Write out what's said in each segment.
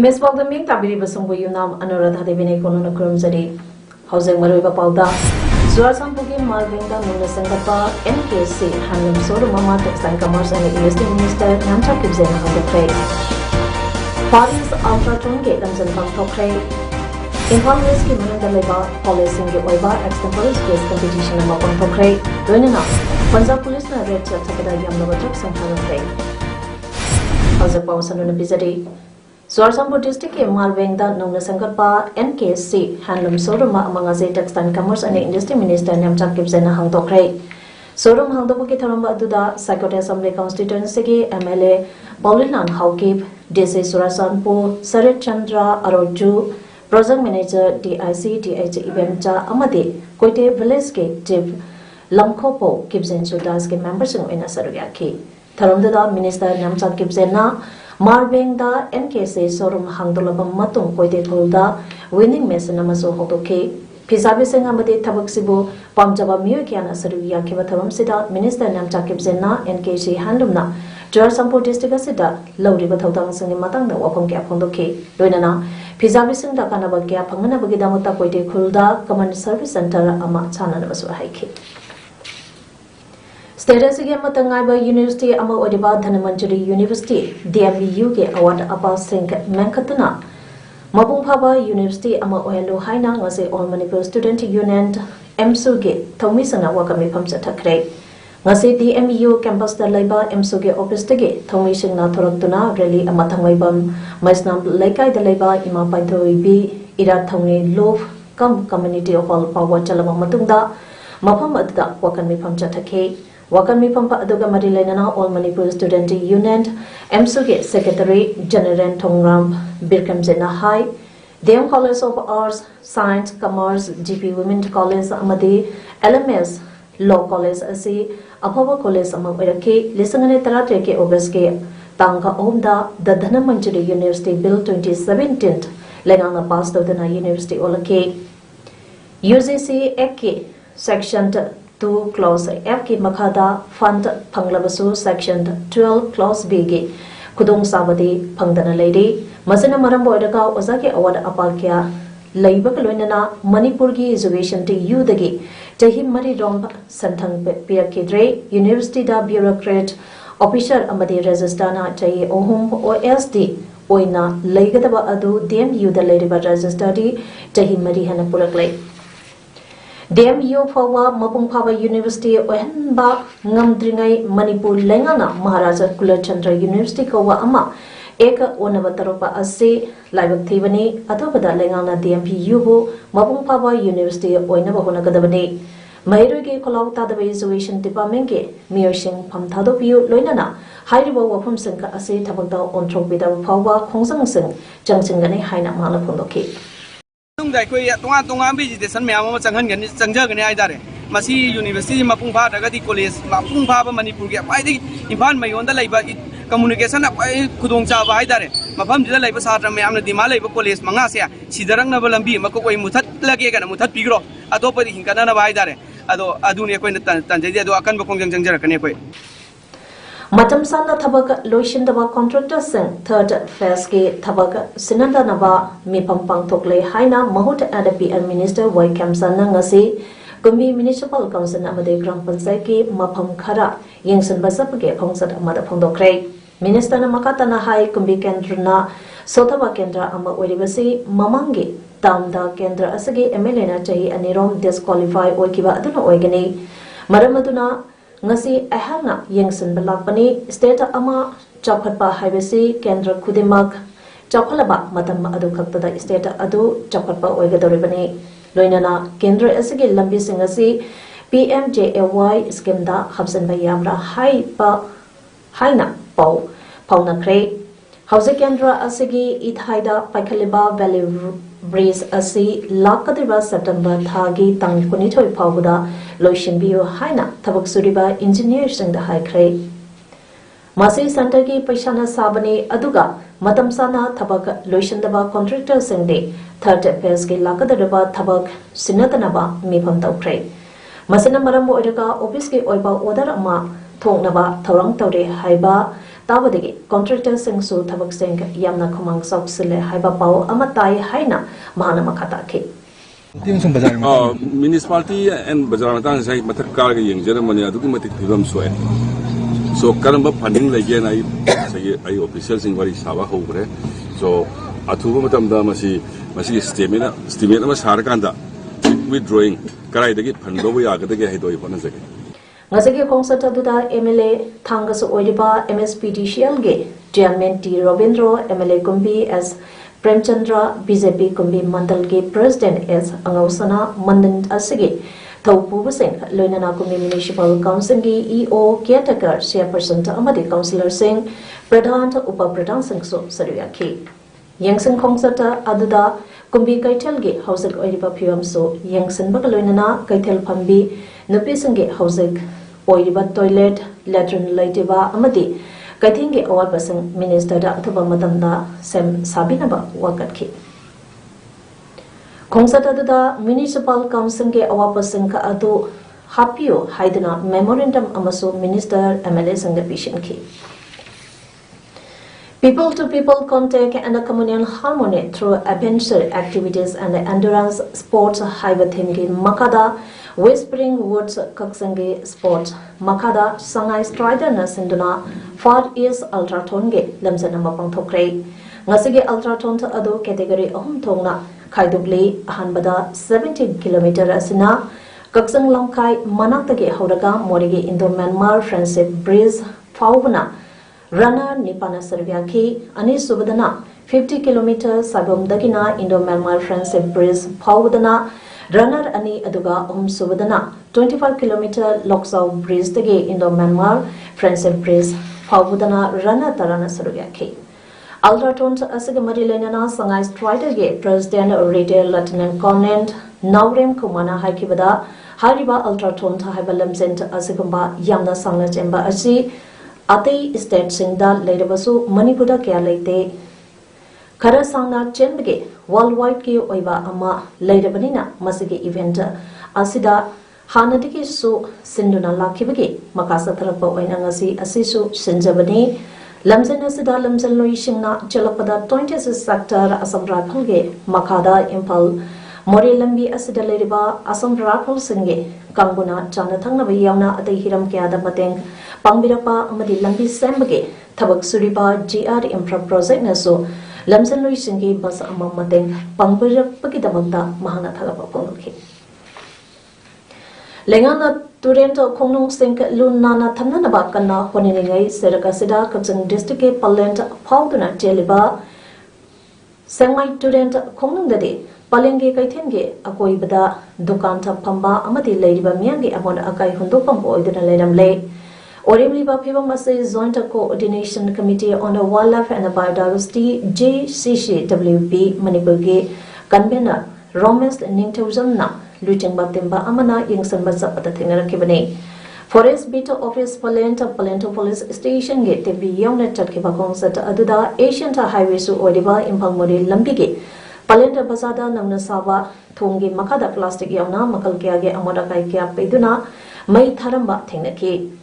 Image PAODAM ming tabiri basungbu yunam Anuradha Devine kono kurum jadi housing maruiba PAODA Zuar Sampugi Malvinga Nuna Sangapa NKC Hanlum Sodu Mama Textile Commerce and Industry Minister Namcha Kibzena Hangokray Paris Ultratron Gate Lamsan Pangtokray Impal Whisky Mananda Leba Policing Oiba Extemporis Space Competition Nama Pangtokray Doinana Punjab Police na Red Tapada Yamnavatuk Sanghanokray Housing Pawasanuna Bizadi Suarsampu District ke Malvengda Nungna Sangkatpa NKC Handloom Showroom Amangase Textile Commerce and Industry Minister Namcha Kibzena Hangtokray Showroom Hangdobuki Tharamba Aduda Psychote Assembly Constituency ke MLA Paulinan Haukip DC Suarsampu Sarit Chandra Aroju Project Manager DIC DH Eventa Amade Koite Village ke Chief Lamkopo Kibzen Sudas ke members ng Inasaruya Tharumda Minister Namcha Kibzena Marvengda NKC showroom hangdolaba matung koide thulda winning match namaso hotoke Pisabi Singa Mati Tabaksibu Pamjaba Mukiana Saruya Kivathavam Sida Minister Namcha Kibzena NKC Handumna Jor Sampo District Sida Lowri Bathaudang Singi Matang the Wapong Gap Hondoke Doinana Pisabi Singa Kanaba Gap Pangana Bagidamuta Koide Kulda Command Service Center Ama Chana Namasu Haiki Status again Matangaiba University Ama Odiba Dhanamanjari University DMU ke award apa sing Mankatuna Mabungphaba University Ama Ohelo Haina ngase All Manipur Student Union MSU ge Thomi Sana Wakami Phamsa Thakre ngase DMU campus da laiba MSU ge office ge Thomi Singna Thoroktuna rally ama thangaibam Maisnam Laikai da laiba Ima Paithoi bi Ira Thongi Love Kam Community Hall Power Chalama Matungda Mafam adda Wakami Phamsa Thake Wakan Mipampa Aduga Marilenana All Manipur Student Union MSUG Secretary General Thongram Birkam Zena High DM College of Arts, Science, Commerce, GP Women College Amadi LMS Law College Asi Apava College Among Iraki Lisangane Tarate August Tanga Omda the Dhanamanjari University Bill 2017 Lenganga passed out the University Olake UGC Eki Section 2 Clause F ki Makada Fund Panglabasu Section 12 Clause B ki Kudung Sabadi Pangdana Lady Masina Marambo Edaka Ozaki Award Apalkia Laibak Luinana Manipur ki Exhibition to U Dagi Tahim Mari Romp Santang Pia Kidre University da Bureaucrat Official Amadi Registana Tayi Ohum OSD Oina Laigadaba Adu DMU the Lady Register di Tahim Mari Hanapurakle DMU Fawa Mapungphaba University Ohenba Ngamdringai Manipur Lengana Maharaja Kulachandra University Kawa Ama Eka Onavataropa Ase Laibak Thivani Atobada Lengana DMPU bu Mapungphaba University Oinabahona Gadabani Mairugi Kolau Tadaba Exhibition Department ke Miyoshin Pamthado Piu Loinana Hairiba Wapum Singka Ase Tabagda Ontropida Fawa Kongsang Sing Jangsingani Haina Mala Pondoki Tunga visitation me ama changhan gani changja gani ai dare masi university mapungpha dagati college mapungpha ba manipur ge pai di imphal mayon da laiba communication ai khudong cha ba ai dare mafam dida laiba satra me amna dima laiba college manga se sidarang na balambi makoi muthat lage kana muthat pigro atopa di hinkana na ba ai dare ado adune koi tanjai ado akan ba kongjang jangjar kane koi Matam Sanda Tabaka Loishin Daba Contractors Third Phase Ke Tabaka Sinanda Naba Mipampang Tokle Haina Mahut Adapi and Minister Wai Kamsana Ngasi Gumbi Municipal Council Amade Gram Pansai Ke Mapam Khara Yingsan Basapake Pongsat Amada Pondokre Minister Namakatana Hai Gumbi Kendra Sotaba Kendra Ama Weribasi Mamangi Tamda Kendra Asagi Emelena Chahi Anirom disqualify Oikiba Aduna Oigani Maramaduna Ngasi Ahana Yingsan Balakpani State Ama Chapatpa Haibasi Kendra Kudimak Chapalaba Matam Adu Kaktada State Adu Chapatpa Oigadoribani Loinana Kendra Asigi Lambi Singasi PMJAY Skimda Habsan Bayamra Haina Pau Pauna Kray Housing Kendra Asigi Ithaida Paikaliba Valley Breeze Asi Lakadiba September Thagi Tang Punitoi Pauda Loishin Bio Haina Tabak Suriba Engineers in the High Cray. Masi Santagi Pashana Sabani Aduga Matamsana Tabak Loishandaba Contractors in the third Peski Lakadaba Tabak Sinatanaba Mipam Tau Masina Marambo Edaka Obiski Oiba Odarama Tongnaba Torang Tore Haiba Tawadi contractors and so Tabak Sink Yamna Komang South Sile Haiba Pao Amatai Haina Mahana Makataki. Municipality and Bazaramatan say Matakar in Germany are documented film sweat. So Karamba funding again I officials in Vari Sava Hogre. So Atumatam Damasi Stamina Harakanda withdrawing Karai the Pandovi Agata Hedoi Panasaki. Ngasagi concert aduda MLA Thangas Oiba MSPDCL ge Chairman T Robindro MLA Kumbi as Premchandra BJP Kumbi Mandal ge President as Angausana Mandan Asigi Taupu Singh Loinana Kumbi Municipal Council ge EO Caretaker Chairperson Amadi Councillor Singh Pradhan Upa Pradhan Singh so Saruyaki Yangsing concert aduda Kumbi Kaitel ge Housing Oiba Pium so Yangsin Bakaloinana Kaitel Pambi Nupisange Housing Oiriba toilet, latrine laitiba, amadi, Kaitingi award person, Minister Datuba Madamda, Sem Sabinaba, Wakatki. Kongsata Municipal Council ge award person ka adu Hapio, Haidana, Memorandum Amaso, Minister MLA Sangapishin ki. People to people contact and a communal harmony through adventure activities and endurance sports highway theme Makada. Whispering Woods Kaksangi Sports Makada Sangai Strider Nasinduna Far East Ultraton Ge Lamsanama Pangtokre Ngasigi Ultraton to Ado category Tongna Kaidubli Hanbada 17 km Asina Kaksang Lamkai Manatake Hodaga Morigi Indo Myanmar Friendship Breeze Fauna Runner Nipana Serviaki Ani Subadana 50 km Sabum Dagina Indo Myanmar Friendship Breeze Faudana Runner Ani Aduga Subadana 25 km Loksau Breeze Degi Indo Myanmar Friendship Breeze Faudana Runner Tarana Saruyaki Ultraton Asigamari Lenana Sangai Strider Ge President Retail Lieutenant Colonel Naurem Kumana Haikibada Hariba Ultraton Haibalam Center Asigamba Yamna Sangna Chemba Asi Ate State Singda Ledabasu Manipura Kya Late Kara Sangna Chembege worldwide ki oiba ama leidabanina masigi event asida hanadiki su sinduna lakibagi makasa tharapa oina ngasi asisu sinjabani lamzen asida lamzen loishingna chalapada 26 sector asam rakhalge makada impal mori lambi asida leriba asam rakhal singe kangbuna chana thangna bayamna adai hiram kyada mateng pangbirapa amadi lambi sembage thabak suriba GR infra project na so Lamsan Louis Singi Bas Amamateng Pangpura Pakidamanta Mahana Thalapa Pongki Lengana Turento Konung Sink Lunana Tananabakana Honingai Serakasida Kapsan District Palent Pauduna Jeliba Sangmai Turent Konung Dade Palenge Kaitenge Akoibada Dukanta Pamba Amati Ladiba Miangi Amon Akai Hundopampo Idana Ledam Lay Oremliba Pivamase Joint Coordination Committee on the Wildlife and Biodiversity JCCWB Manipurge Convener Romes Ningtuzana Luting Batimba Amana Yingsan Bazapata Tingarakibane Forest Beta Office Palento Police Station Gate TV Yonat Chatkibakong Sat Aduda Asian Highway Su Odiba Impalmori Lambigi Palenta Bazada Namna Sava Tungi Makada Plastic Yamna Makalkiage Amodakai Kia Peduna Mai Taramba Tinaki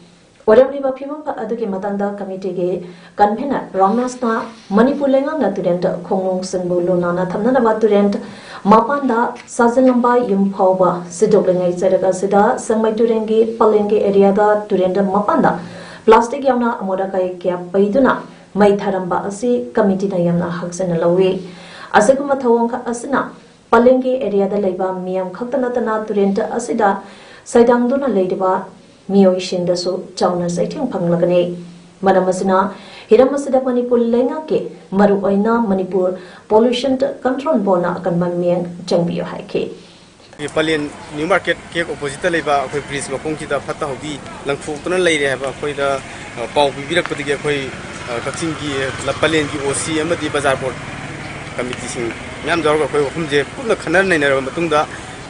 Whatever Pimpa Aduki Matanda Committee Convener Ramasna Manipulenga Naturent Kongung Sembuluna Tanaba Turent Mapanda Sazalamba Yumpova Sidoblinga Sedaka Sida Samai Turengi Palengi area da Turenda Mapanda Plastic Yamna Amodakai Kia Paiduna Mai Taramba Asi Committee Yamna Haxen Lawi Asakuma Tawonka Asina Palengi area da Leba Miam Katanatana Turenta Asida Saidangduna Ladiba Mio Shindasu, Chowna Saiting Panglagane, Madamasina, Hiramasida Manipur Lengake, Maru Oina, Manipur, Pollution Control Bona, Kanman Changbio Hike. Palian New Market cake opposite Leva, Pris Mapunki, the Fata Hobi, Langfutuna lady have a quite a Pau Vira Kutika, Kakching की पलेन की ओसी अमदी बाजार board committee Singh ma'am जौर कोई वफमजे पुनः खनर नैनरब मतुंगदा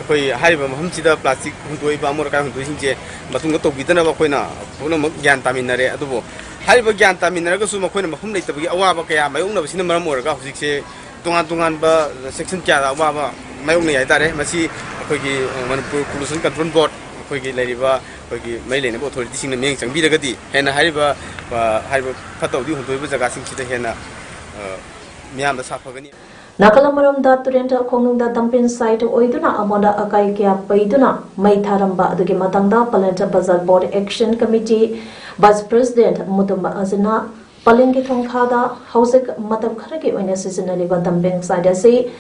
कोई हारिबा महमसिदा plastic हुंदोइबा अमोरका हुंदोइसिंजे मतुंगा तौबिदना बखोइना पुनमक ज्ञान तामिनरे अदुबो हारिबा ज्ञान तामिनरगसु मखोइना मफम लेतबगी अवाबा कया मायोंगनबसिना मरम ओरगा हुजिकसे तोंगान तोंगानबा सेक्शन क्या अवाबा मायोंगने याइतारे मसी अखोइगी Manpur pollution control board अखोइगी लेरिबा अखोइगी my लेनबा authority सिंगना मेंग चंगबिरगदी Hena हारिबा फतौदी हुंदोइबा जगासिंगसिदा Hena मियामदा साफगनी Nakalamarumda Turenta Konungda Dumping Site Oiduna Amoda Akai Kya Paiduna Maitharamba Adugi Matangda Palenta Bazar Board Action Committee Vice President Mutumba Azina Palingi Tongkada Hausik Matam Kharaki Oina Seasonally Dumping Site say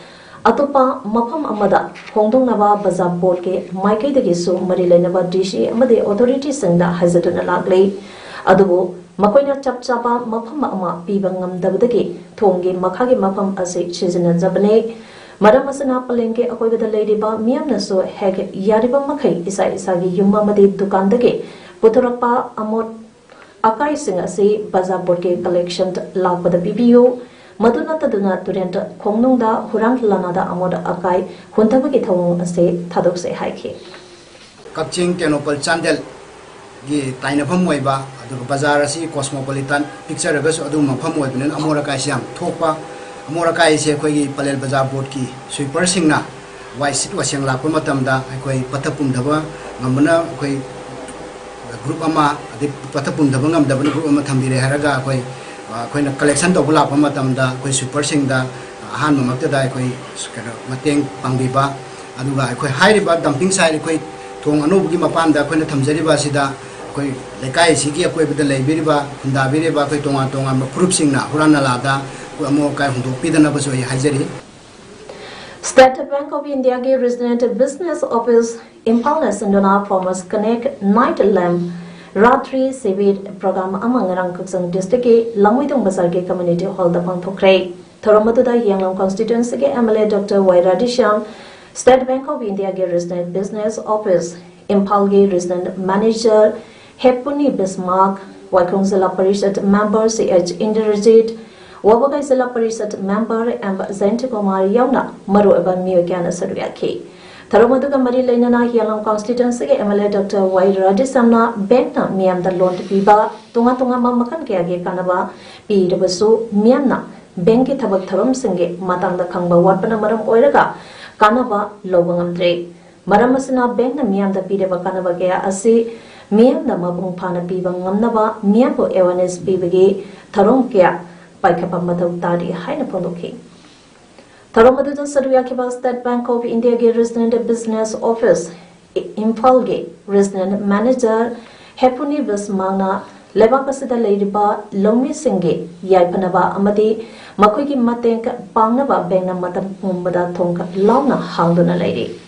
Atupa Mapam Amada Hongdong Nava Bazar Board Ke Maike the Gisu Marilenava Dishi Amade Authority Singda Hazarduna Lagli Adubu Makoina chap chapa mafam ama pibangam dabdagi thongi makhagi mafam ase chizina zabane maramasana palengke akoi bada leidiba miyamna so heg yariba makhai isa isagi yumma madi dukandagi puthurapa amot akai singa se bazar board ke collection lagbada BBO maduna taduna turenta khongnungda hurang lanada amoda akai huntabagi thong ase thadok se haike Kaching Kenopal Chandel gi taina phamoiba adu bazar asi cosmopolitan picture gas adu mafam oibnen amora kai siam thokpa amora kai se khoi gi palel bazar board ki sweeper singna wai sit waseng la ko matam da khoi pathapum daba ngamna khoi group ama adi pathapum daba ngam daba group ama thambire haraga khoi khoi na collection to bula pa matam da khoi sweeper sing da han mamakta da khoi mateng pangbiba adu ga khoi hairiba dumping side khoi thong anubugi mapan da khoi na thamjariba sida koi lekai sigi akoi bida leibiriba hundabiriba koi tonga tonga group singna hurana lada ko amo kai hundu pidana baso hajari State Bank of India ke resident business office Impal Sandona Farmers Connect Night Lamp Ratri Sevid program among Rangkaksang district ke Lamwidong Bazar ke community hall da pangthokre Thoramatuda Yanglong constituency ke MLA Dr. Y Radishan State Bank of India ke resident business office Impal ke resident manager Hepuni Bismarck, Waikung Zilla Parishad member CH Indirajit, Wabagai Zilla Parishad member and Zentikomar Yauna, Maru Eba Miyakana Saruyaki. Taramuduga Mari Lenana Yalam constituency MLA Dr. Y Radisamna Benta Miam the Lont Piba, Tunga Tunga Mamakan Kiagi Kanaba, P. Basu, Miamna, Benki Tabak Tarum Singe, Matanga Kangba Watpanamaram Oiraga, Kanaba, Lobangam Dre. Maramasana Benna Miam the Pideva Kanaba Gaya Asi. Miyam na mabung pana piba ngamnaba miyam po awareness pibagi tarong kya paikapa mataw tadi haina pondoki. Tarong madudan saruya kiba State Bank of India ge resident business office Impal ge resident manager Hepuni Bismangna lebakasida leiriba Lomi Singhe yaipanaba amadi makoigi mateng pangnaba bengna matam pumbada thongka launa hangduna leiri.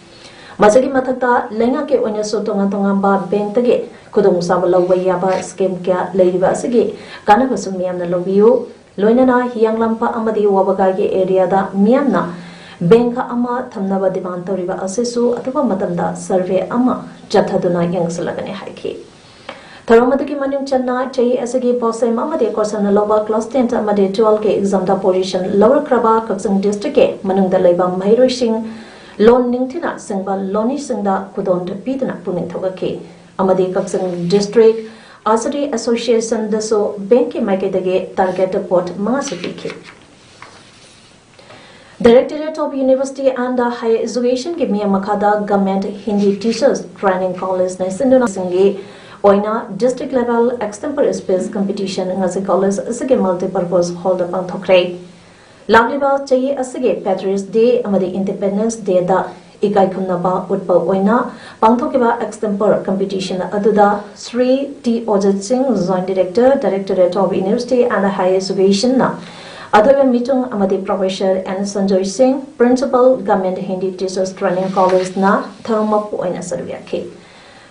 Masagi matakta lenga ke onya so tonga tonga ba bank tage kudong sabala waya ba scheme kya leiba sige kana basum miyam na lobiyo loina na hiyang lampa amadi wabaga ke area da miyam na bank ama thamna ba demand toriba asesu atuba matamda survey ama jathaduna yangsalagane haiki Tharomadagi Manung Channa Chai Asagi Posem Amade Korsana Loba Class 10 Amade 12 ke exam da position Lower Kraba Kaksang district ke Manung da Laiba Mahiro Singh Lon Ningtina Singba Loni Singda Kudon Pidana Puning Togake Amadi Kaksang District Asari Association Daso Benki Makedage Target Port Mangasupike Directorate of University and Higher Education give me a Makada Government Hindi Teachers Training College Nasinduna Singi Oina District Level Extempore Space Competition Ngasi College Asige Multipurpose Hall the Pantokre Lagliba Chayi Asige Patriots Day Amadi Independence Day da Ikai Kunaba Utpa Oina Pangtokiba Extempore Competition Aduda Sri T. Ojit Singh Joint Director Directorate of University and Higher Education na Adhawa Mitung Amadi Professor and Sanjoy Singh Principal Government Hindi Teachers Training College na Tharumapu Oina Sarvyaki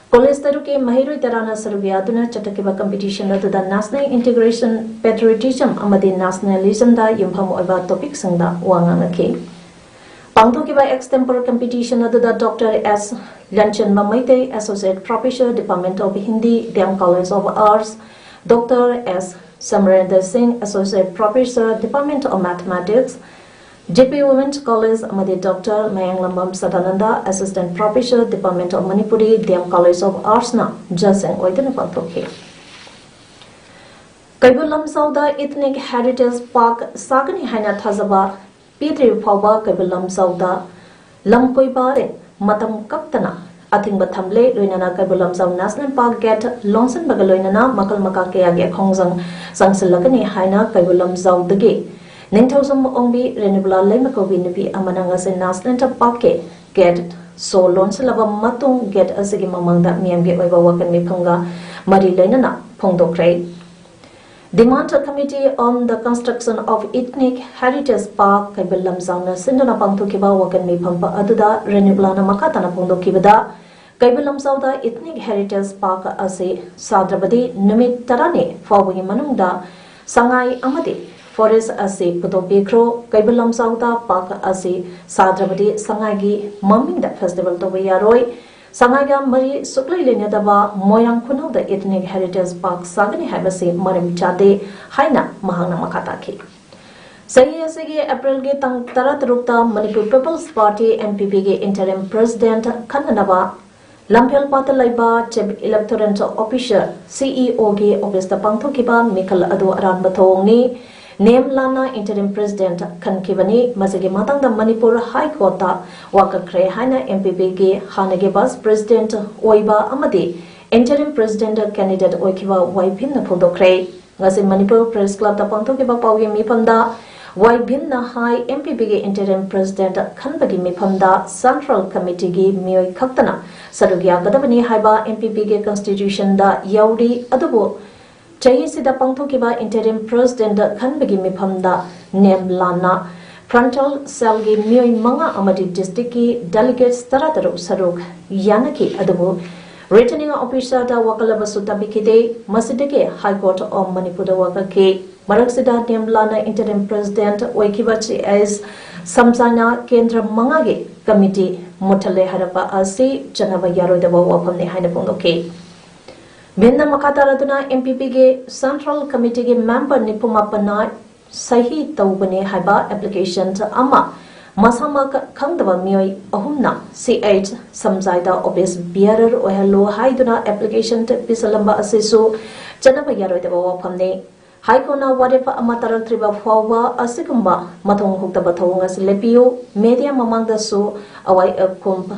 Police Taruke Mahirui Tarana Sarvia Duna Chatakiba Competition Aduda National Integration Patriotism Amadi Nationalism da Yumpam Oba Topic Sangda Wangangaki Pangtokiba Extempore Competition Aduda Dr. S. Lanchan Mamaite Associate Professor Department of Hindi Dam College of Arts Dr. S. Samarinder Singh, Associate Professor, Department of Mathematics, JP Women's College, Amadi Dr. Mayanglambam Sadananda, Assistant Professor, Department of Manipuri, DM College of Arts, Jaseng Oidana Pantokhe. Kaibulam Sauda Ethnic Heritage Park, Sagani Haina Thazaba, Petri Pauba, Kaibulam Sauda, Lamkoi Bare, Matam Kaptana, Ating Batamle, Luinana Kaibulam Sau National Park Gate, Lonson Bagaloinana, Makal Makakea Ge Hongzang, Sangsilagani Haina, Kaibulam Sau the Gate. Ningthosum Ombi, Renibula Lemakobi Nipi, Amanangas in National Park Gate, so Lonsalaba Matung Gate Asigim among that Miam Get Weba Wakan Mipanga, Mari Lenana, Pondo Cray. Demand Committee on the Construction of Ethnic Heritage Park, Kaibulam Zangna, Sindana Pangtukiba, Wakan Mipamba Aduda, Renibulana Makatana Pondo Kibada, Kaibulam Sauda Ethnic Heritage Park Ase, Sadrabadi, Numit Tarani, Fawi Manunda, Sangai Amadi. Forest Ase Puto Bikro, Kaibulam Sauda Park Ase, Sadrabadi, Sangagi, Maminda Festival to Yaroi, Sangaga Mari Sukli Linadaba, Moyang Kuno, the Ethnic Heritage Park, Sagani Habasi, Marim Chade, Haina, Mahana Makataki. Sayasigi April Gitang Taratrukta, Manipur People's Party, MPP Interim President, Kananaba, Lampel Patalaiba, Cheb Electoral Officer, CEO G, Augusta Pangtokiba, Mikal Adu Aran Batoni, Name Lana Interim President Kankibani, Masagi Matang the Manipur High Court, Waka Kre Haina MPP G, Hanage Bas President Oiba Amadi, Interim President Candidate Oikiba Waipin the Pundo Kre, Nasi Manipur Press Club the Pantokiba Pawi Mipanda, Waipin the High MPP G Interim President Kanbagi Mipanda, Central Committee G Mio Kaktana, Sarugia Gadabani Haiba MPP G Constitution da Yaudi Adubo. Chayisida Pangtokiba Interim President Kanbagi Mipamda Name Lana Frontal Selgi Mui Manga Amadi Districti Delegates Tarataro Saruk Yanaki Adabu Returning Officer da Wakalaba Sutabikide Masideke High Court of Manipuda Wakake Maraksida Name Lana Interim President Wakibachi as Samsana Kendra Mangage Committee Mutale Harapa Asi Janava Yaro the Wapamni Hinapondoke. Binna Makataraduna MPP Central Committee member Nipumapana Sahi Taubani Haiba application to Ama Masama Kandava Mioi Ahumna CH Samzaida Obis Bearer or Hello Haiduna application to Pisalamba Asisu Janaba Yaro de Wapamne Haikona whatever Amatara Triba Fawa Asikumba Matong Huktabatongas Lepio Media Mamanga Su Awai a Kump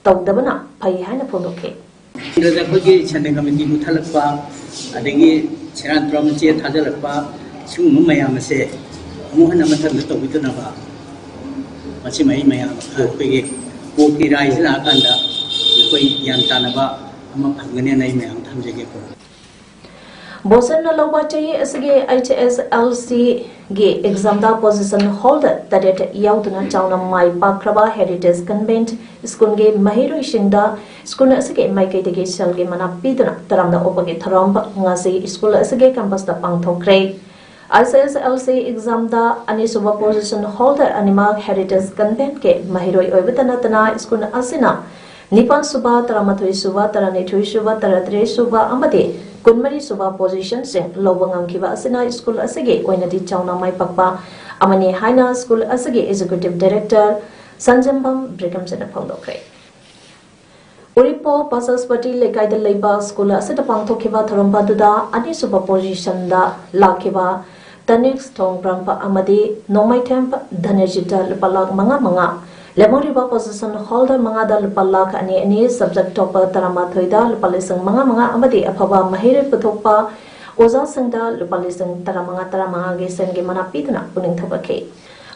Taudabana Payhana Pondoke. Kita pergi cendeng kami di Mutalakpa, adanya ceran dramatik Thajalakpa, semua mayam masih, mohon nama terletak itu nama, masih mayam pergi kopi rais lah kan dah, koi yang tanah ba, ama panggungnya naik mayam tham jaga ko. Bosen na lawa chahi asge HSLC ge exam da position holder that it yautuna chauna mai pakraba heritage convent school ge mahiro singda school asge mai ke de sel ge mana pidna taramda opage tharam ngasi school asge campus da pangthokre HSLC exam da ani suba position holder anima heritage convent ke mahiro oibitana tana school asina Nipan suba taramathui suba taranithui suba taratri suba amade Kunmari suba position sing lobangam kiba asina school asage oinadi chauna mai pakpa amani haina school asage executive director Sanjambam Brigam sena phongdokre Uripo Pasaspati lekai da leiba school asita pangthokiba tharompa duda ani suba position da lakiba the next tong prampa amadi nomai temp dhanajita lepalak manga Lemoriba position holder mangada lupalak ani subject topper taramathoida lupalisang manga amadi afaba mahire puthokpa oza sangda lupalisang taramanga ge senge manapitna puning thobake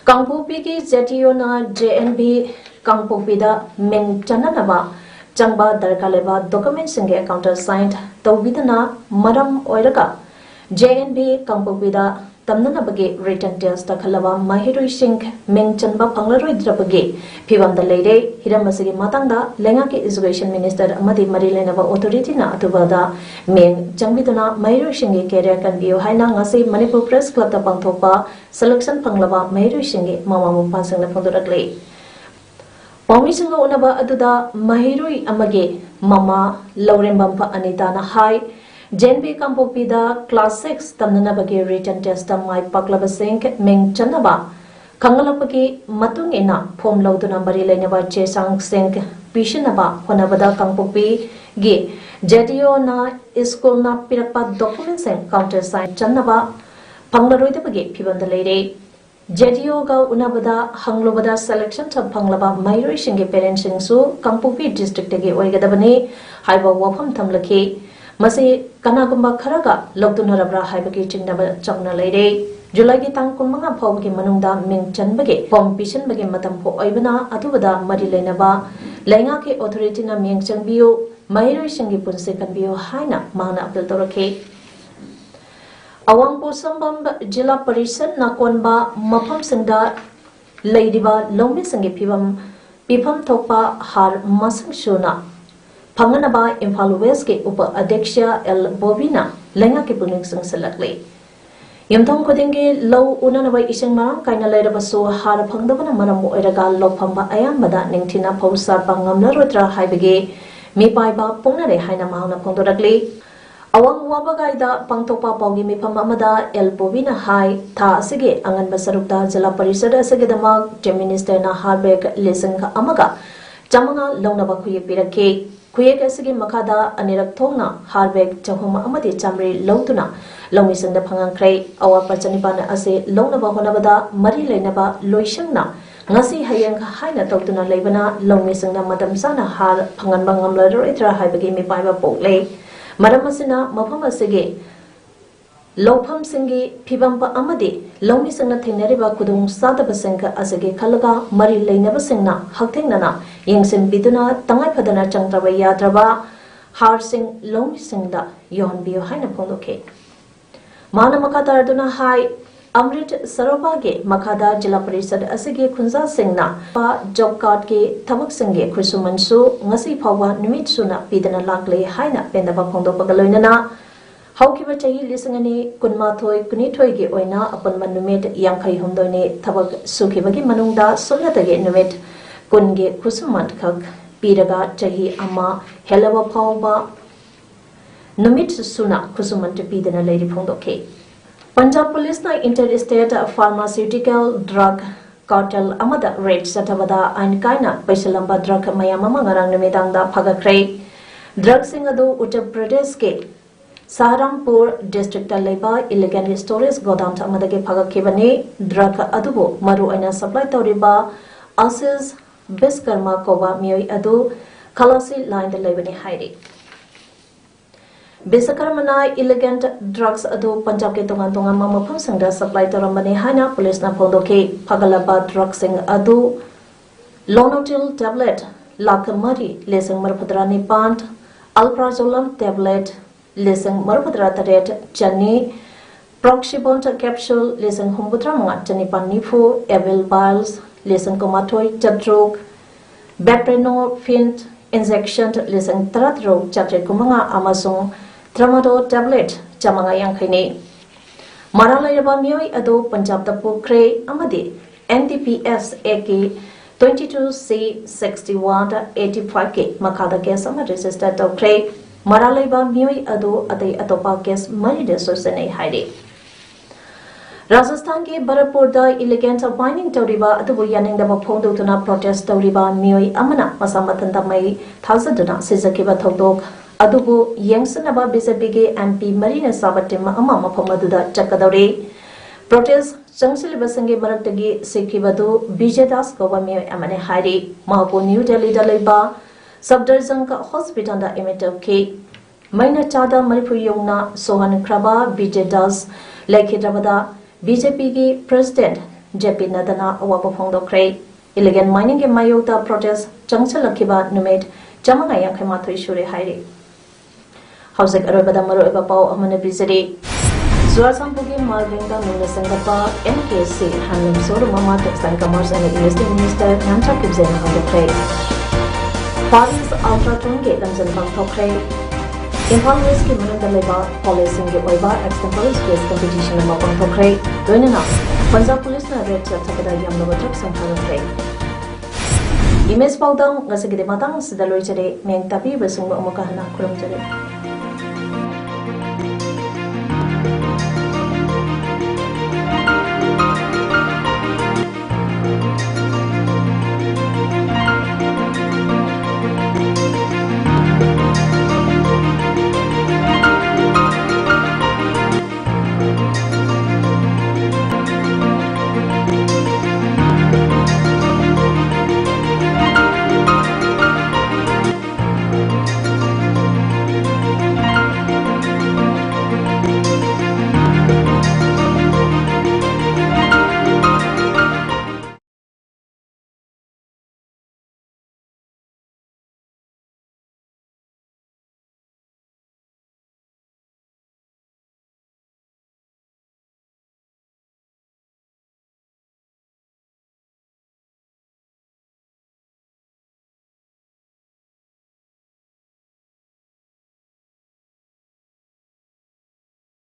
Kangpopi ki ZTO na JNB Kangpopi da men chananaba changba darkaleba document singe counter signed tawbidana maram oiraka JNB Kangpopi da Tamnana bagi written test takhalaba mahirui sing mengchanba panglaroi drabage phibam da leire hiramasigi matangda lenga ke education minister amadi marilenaba authority na atubada meng changbiduna mahirui singi career kan bio haina ngasi Manipur Press Club da pangthopa selection panglaba mahirui singi mamamu pasangna phondorakle Pawmi singa unaba aduda mahirui amage mama laurembam pa anita na hai JNB Kampokpida Class 6 Tamnanabagi written test mai paklabasing ming chanaba Kangalapagi matung ina form lauduna mari lainaba chesang sing pishinaba honabada Kampokpi gi JDO na school na pirakpa documents and countersign chanaba panglaroidabagi pibanda leire JDO ga unabada hanglobada selection tab panglaba mairoi shinge parents singsu Kampokpi district gi oigadabani haiba wafam thamlaki Masi kanagumba kharaga logdunarabra haibagi chingnaba chawna leire July gi tang kunmanga phawgi manungda ming chanbage form pishin bage matam pho oibana atubada mari leinaba lainga ke authority na ming changbiyo mairoi singi punse kanbiyo haina mana appeal torake Awangpo sambam jila parishad na konba mafam singda leidiba longmi singi pipam thokpa har masang shuna Panganaba Imphal West ke upa Adhyaksha L Bobina lenga ke puning sang selakle Yamthong khodinge low unanaba isang marang kaina lairaba so har phangdabana maram oiraga lophamba ayambada ningthina phausa pangamna rotra haibege mi paiba pungnare haina mahna phongdorakle Awang wabagaida pangtokpa paugi mi pham amada L Bobina hai tha asige anganba sarukta jila parishad asige dama minister na harbek lesang amaga jamanga longnaba khuye pirake Kuyek asigi makada anirak thongna harbek chahuma amadi chamri longtuna longisangda phangangkrai awa pachanibana ase longnaba honabada mari leinaba loisangna ngasi hayang haina tawtuna leibana longisangna madam sana har phanganba ngamla roitra haibagi mi paiba pokle maram asina mafam asige Lopham singi pibamba amadi longmi singna thengnariba kudung sadaba singka asage khalaga mari leinaba singna haktengnana yengsin biduna tangai phadana changtraba yadraba har sing longmi singda yon biyo haina phongdoke mana makadar duna hai Amrit Sarobage makada jila parishad asage khunza singna pa job card ke thabak singe khusumansu ngasi phawa numit suna pidana lakle haina pendaba phongdopa loinana Haukiba chahi lisangani kunmathoi kunithoi ge oina apanma numit yangkhai humdoine thabak sukhibagi manungda somnatage numit kunge khusumat khak piraga chahi ama helawa phawba numit suna khusumant pidana leiri phongdoke Punjab Police na interstate pharmaceutical drug cartel amada raid satabada ain kaina paisalamba drug mayama mangarang numidangda phagakrai drug singadu Uttar Pradesh ke Saharanpur district leba illegal storage godown amadage phagakibani drug adubo maru aina supply tawriba Asis Biskarma koba mioi adu Khalasi line de lebani hairi Bisakarmana illegal drugs adu Punjab ke tongan mamapham sangda supply tawrambani haina police na phondoke phagalaba drug sing adu Lonotil tablet lakamari lesang marpadrani pant alprazolam tablet Lesang marpudra taret chani proxibont capsule lesang humbutra mga chani panifu evil vials lesang komatoi chatrok beprenofint injection lesang taratro chatre kumanga amasung tramadol tablet chamanga yangkhaini maralairaba mioi ado Punjab da pukre amadi NDPS AK 22C61 85K makada case ama registered tokre Maralaiba mioi ado atai atopa case mari de sosenai haire Rajasthan ke Bharatpur da illegal mining tawriba atubu yaning da phongdo tuna protest tawriba mioi amana masamathan da mai thazaduna sizakiba thodok adubu yengsanaba BJP ge MP Marina Sabatima ama mafamadu da chakadore protest changsil basange maraktagi sikibadu BJ Das goba mioi amane haire mahapo New Delhi da leiba Subdivision ka hospital da emitter ke maina chada maripu yongna sohan kraba BJ Das lekhidabada BJP ki president JP Nadana awapa phongdokre illegal mining ke mayota protest changchalakiba numit chamanga yankhema thoi shure haire hausek arobada maro eba pau amane bizari Zuarsampugi Malvinga Nuna Sangapa MKC Hanlim Soru Mama Textile Commerce and Industry Minister Namcha Kibzen Hongdokre Paris Ultratronge Lamsan Bangtokre Imphal West ki manunda leba policing ge oiba extemporary space competition ma bangtokre doinana Punjab Police na red chatakada yamnaba chak sangtokre Image paudang ngasagide matang sidaloi chare meng tapi besung mo amaka hana kurum chare